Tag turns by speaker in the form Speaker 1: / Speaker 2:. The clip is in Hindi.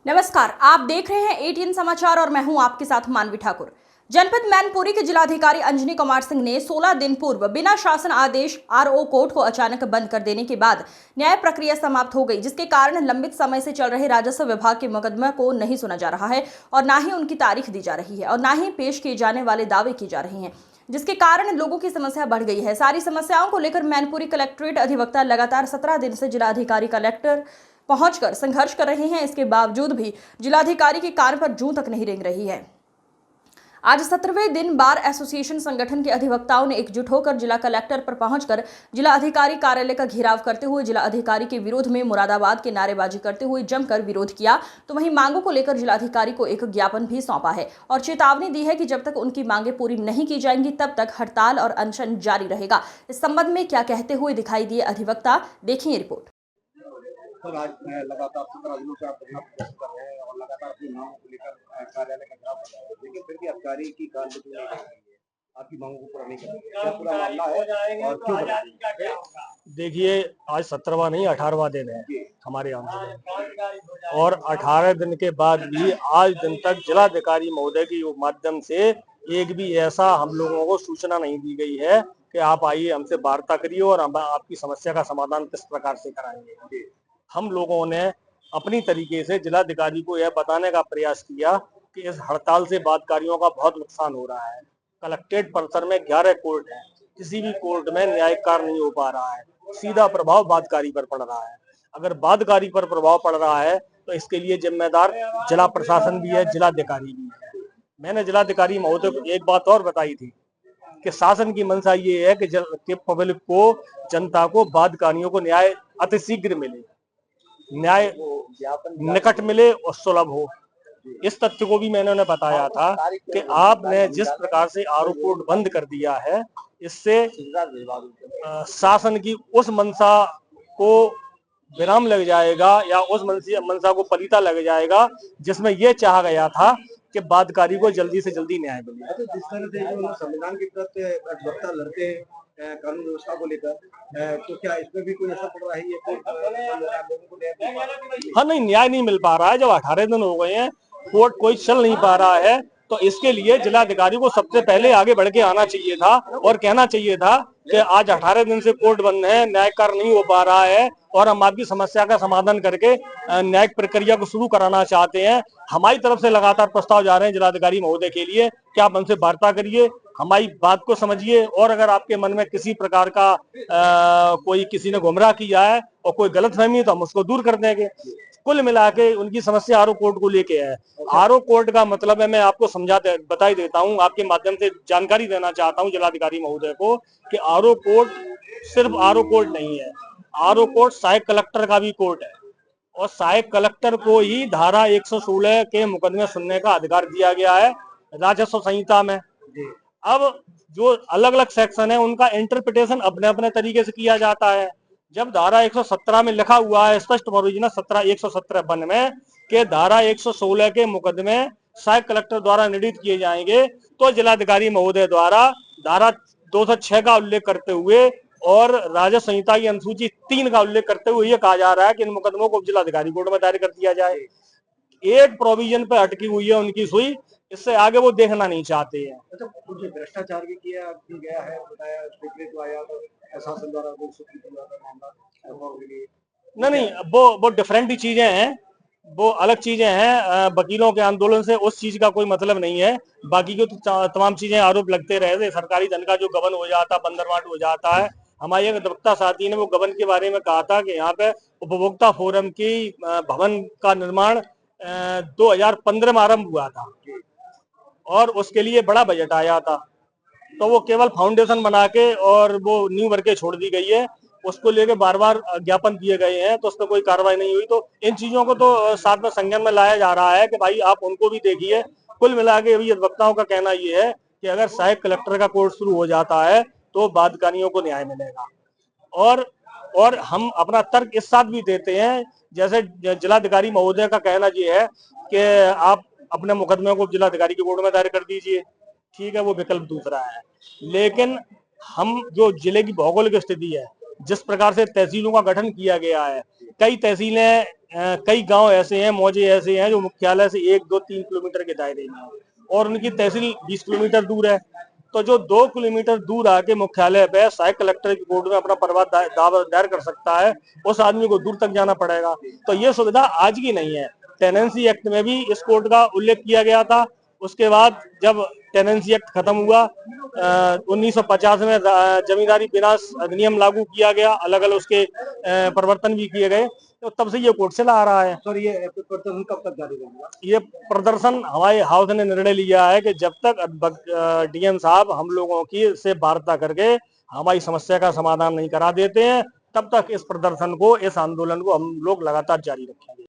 Speaker 1: नमस्कार, आप देख रहे हैं एटीएन समाचार और मैं हूं आपके साथ मानवी ठाकुर। जनपद मैनपुरी के जिलाधिकारी अंजनी कुमार सिंह ने 16 दिन पूर्व बिना शासन आदेश आरओ कोर्ट को अचानक बंद कर देने के बाद न्याय प्रक्रिया समाप्त हो गई, जिसके कारण लंबित समय से चल रहे राजस्व विभाग के मुकदमा को नहीं सुना जा रहा है और न ही उनकी तारीख दी जा रही है और न ही पेश किए जाने वाले दावे किए जा रहे हैं, जिसके कारण लोगों की समस्या बढ़ गई है। सारी समस्याओं को लेकर मैनपुरी कलेक्ट्रेट अधिवक्ता लगातार 17 दिन से जिलाधिकारी कलेक्टर पहुंचकर संघर्ष कर रहे हैं। इसके बावजूद भी जिलाधिकारी के कान पर जूं तक नहीं रेंग रही है। आज 17वें दिन बार एसोसिएशन संगठन के अधिवक्ताओं ने एकजुट होकर जिला कलेक्टर पर पहुंचकर जिला अधिकारी कार्यालय का घेराव करते हुए जिला अधिकारी के विरोध में मुरादाबाद के नारेबाजी करते हुए जमकर विरोध किया। तो वहीं मांगों को लेकर जिलाधिकारी को एक ज्ञापन भी सौंपा है और चेतावनी दी है कि जब तक उनकी मांगे पूरी नहीं की जाएंगी तब तक हड़ताल और अनशन जारी रहेगा। इस संबंध में क्या कहते हुए दिखाई दिए अधिवक्ता, देखिए रिपोर्ट।
Speaker 2: सर, आज लगातार 17 दिनों से आप धरना प्रदर्शन कर रहे हैं और लगातार अपनी मांगों को लेकर कार्यालय का घेराव कर रहे हैं, लेकिन फिर भी अधिकारी की गारंटी नहीं रही है, आपकी मांगों को पूरा नहीं कर रही है। क्या पूरा मामला है और क्यों कर रही है?
Speaker 3: देखिए, आज 17वां नहीं 18वां दिन है हमारे आंदोलन और 18 दिन के बाद भी आज दिन तक जिलाधिकारी महोदय के माध्यम से एक भी ऐसा हम लोगों को सूचना नहीं दी गई है कि आप आइए हमसे वार्ता करिए और हम आपकी समस्या का समाधान किस प्रकार से कराएंगे। हम लोगों ने अपनी तरीके से जिलाधिकारी को यह बताने का प्रयास किया कि इस हड़ताल से बादकारियों का बहुत नुकसान हो रहा है। कलेक्ट्रेट परिसर में 11 कोर्ट है, किसी भी कोर्ट में न्यायिक कार्य नहीं हो पा रहा है, सीधा प्रभाव बादकारी पर पड़ रहा है। अगर बादकारी पर प्रभाव पड़ रहा है तो इसके लिए जिम्मेदार जिला प्रशासन भी है, जिलाधिकारी भी है। मैंने जिलाधिकारी महोदय को एक बात और बताई थी कि शासन की मंशा ये है कि पब्लिक को, जनता को, बादकारियों को न्याय अतिशीघ्र मिले, न्याय निकट मिले और सुलभ हो। इस तथ्य को भी मैंने उन्हें बताया था कि आपने जिस प्रकार से आरोप कोर्ट बंद कर दिया है, इससे शासन की उस मंशा को विराम लग जाएगा या उस मंशा को पलीता लग जाएगा जिसमें यह चाहा गया था कि बादकारी को जल्दी से जल्दी न्याय मिले।
Speaker 2: तो जिस तरह से जो संविधान की प्रति अधिवक्ता लड़ते हैं कानून व्यवस्था को लेकर, तो क्या इसमें भी कोई असर पड़ रहा है?
Speaker 3: हाँ, नहीं, न्याय नहीं मिल पा रहा है। जब 18 दिन हो गए हैं, कोर्ट कोई चल नहीं पा रहा है, तो इसके लिए जिलाधिकारी को सबसे पहले आगे बढ़ के आना चाहिए था और कहना चाहिए था कि आज 18 दिन से कोर्ट बंद है, न्याय कार्य नहीं हो पा रहा है और हम आपकी समस्या का समाधान करके न्यायिक प्रक्रिया को शुरू कराना चाहते हैं। हमारी तरफ से लगातार प्रस्ताव जा रहे हैं जिलाधिकारी महोदय के लिए कि आप हमसे वार्ता करिए, हमारी बात को समझिए और अगर आपके मन में किसी प्रकार का कोई किसी ने गुमराह किया है और कोई गलतफहमी तो हम उसको दूर कर देंगे। कुल मिला के उनकी समस्या आरओ कोर्ट को लेके है। आरओ कोर्ट का मतलब है, मैं आपको बता देता हूँ, आपके माध्यम से जानकारी देना चाहता हूँ जिलाधिकारी महोदय को कि आरओ कोर्ट सिर्फ आरओ कोर्ट नहीं है। आरओ कोर्ट सहायक कलेक्टर का भी कोर्ट है और सहायक कलेक्टर को ही धारा 116 के मुकदमे सुनने का अधिकार दिया गया है राजस्व संहिता में। अब जो अलग अलग सेक्शन है उनका इंटरप्रिटेशन अपने अपने तरीके से किया जाता है। जब धारा 117 में लिखा हुआ है स्पष्ट प्रोविजन 117 वन में के धारा 116 के मुकदमे सहायक कलेक्टर द्वारा निर्णित किए जाएंगे, तो जिलाधिकारी महोदय द्वारा धारा 206 का उल्लेख करते हुए और राजस्व संहिता की अनुसूची 3 का उल्लेख करते हुए यह कहा जा रहा है कि इन मुकदमों को जिलाधिकारी कोर्ट में दायर कर दिया जाए। एक प्रोविजन पे अटकी हुई है उनकी सुई, इससे आगे वो देखना नहीं चाहते हैं।
Speaker 2: अच्छा, कुछ भ्रष्टाचार भी किया गया है, बताया तो आया तो शासन द्वारा
Speaker 3: नहीं, वो डिफरेंट ही चीजें हैं, वो अलग चीजें हैं। वकीलों के आंदोलन से उस चीज का कोई मतलब नहीं है। बाकी की तो तमाम चीजें आरोप लगते रहे थे। सरकारी धन का जो गबन हो जाता, बंदरवाट हो जाता है। हमारे एक अधिवक्ता साथी ने वो गबन के बारे में कहा था कि यहाँ पे उपभोक्ता फोरम की भवन का निर्माण 2015 में आरंभ हुआ था और उसके लिए बड़ा बजट आया था, तो वो केवल फाउंडेशन बना के और वो नींव भर के छोड़ दी गई है। उसको लेके बार बार ज्ञापन दिए गए हैं तो उस पर कोई कार्रवाई नहीं हुई। तो इन चीजों को तो साथ में संज्ञान में लाया जा रहा है कि भाई आप उनको भी देखिए। कुल मिला के अभी अधिवक्ताओं का कहना ये है कि अगर सहायक कलेक्टर का कोर्स शुरू हो जाता है तो बादकारियों को न्याय मिलेगा। और हम अपना तर्क इस साथ भी देते हैं, जैसे जिलाधिकारी महोदय का कहना ये है कि आप अपने मुकदमे को जिलाधिकारी के कोर्ट में दायर कर दीजिए, ठीक है, वो विकल्प दूसरा है। लेकिन हम जो जिले की भौगोलिक स्थिति है, जिस प्रकार से तहसीलों का गठन किया गया है, कई तहसीलें कई गांव ऐसे हैं, मौजे ऐसे हैं जो मुख्यालय से 1, 2, 3 किलोमीटर के दायरे में हैं और उनकी तहसील 20 किलोमीटर दूर है। तो जो 2 किलोमीटर दूर आके मुख्यालय पे सहायक कलेक्टर की कोर्ट में अपना परवाह दायर कर सकता है, उस आदमी को दूर तक जाना पड़ेगा। तो ये सुविधा आज की नहीं है। टेनेंसी एक्ट में भी इस कोर्ट का उल्लेख किया गया था। उसके बाद जब टेनेंसी एक्ट खत्म हुआ 1950 में जमींदारी विनाश अधिनियम लागू किया गया, अलग अलग उसके परिवर्तन भी किए गए, तो तब से ये कोर्ट चला आ रहा है।
Speaker 2: सर ये प्रदर्शन कब तक जारी रहेगा?
Speaker 3: ये प्रदर्शन हमारे हाउस ने निर्णय लिया है कि जब तक डीएम साहब हम लोगों की से वार्ता करके हमारी समस्या का समाधान नहीं करा देते हैं, तब तक इस प्रदर्शन को, इस आंदोलन को हम लोग लगातार जारी रखेंगे।